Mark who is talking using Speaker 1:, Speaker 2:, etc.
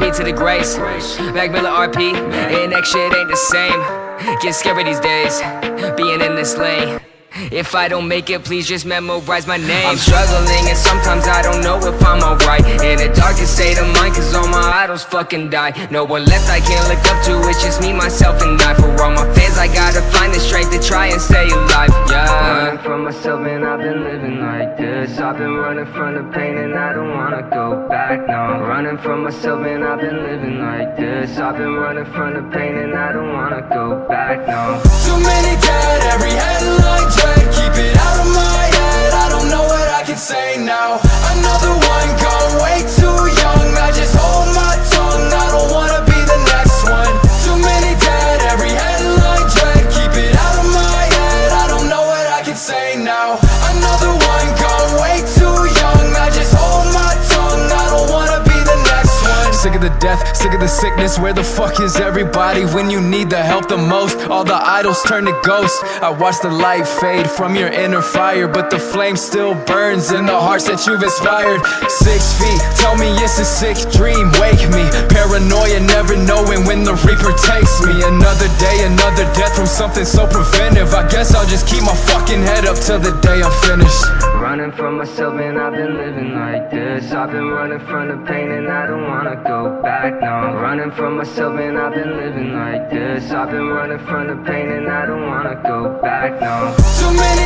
Speaker 1: RP to the grace, Mac Miller RP, and that shit ain't the same. Get scary these days, being in this lane. If I don't make it, please just memorize my name. I'm struggling and sometimes I don't know if I'm alright. In a darkest state of mind, cause all my idols fucking died. No one left I can't look up to, it's just me, myself, and I. For all my fans, I gotta find the strength to try and stay alive, yeah. Running from myself and I've been living like this. I've been running from the pain and I don't wanna go back now. Running from myself and I've been living like this. I've been running from the pain and I don't wanna go back now.
Speaker 2: Too many dead, every headline dread. Keep it out of my head, I don't know what I can say now. Another one gone way too young. I just hold my tongue, I don't wanna be the next one. Too many dead, every headline dread. Keep it out of my head, I don't know what I can say now. Another one gone way too young. I just hold my tongue, I don't wanna be the next one.
Speaker 3: Sick of the death, sick of the sickness. Where the fuck is everybody when you need the help the most? All the idols turn to ghosts. I watch the light fade from your inner fire, but the flame still burns in the hearts that you've inspired. 6 feet, tell me it's a sick dream, wake me. Paranoia, never knowing when the reaper takes me. Another day, another death from something so preventive. I guess I'll just keep my fucking head up till the day I'm finished.
Speaker 1: Running from myself and I've been living like this. I've been running from the pain and I don't wanna go back now. Running from myself and I've been living like this. I've been running from the pain and I don't wanna go back now.
Speaker 2: Too many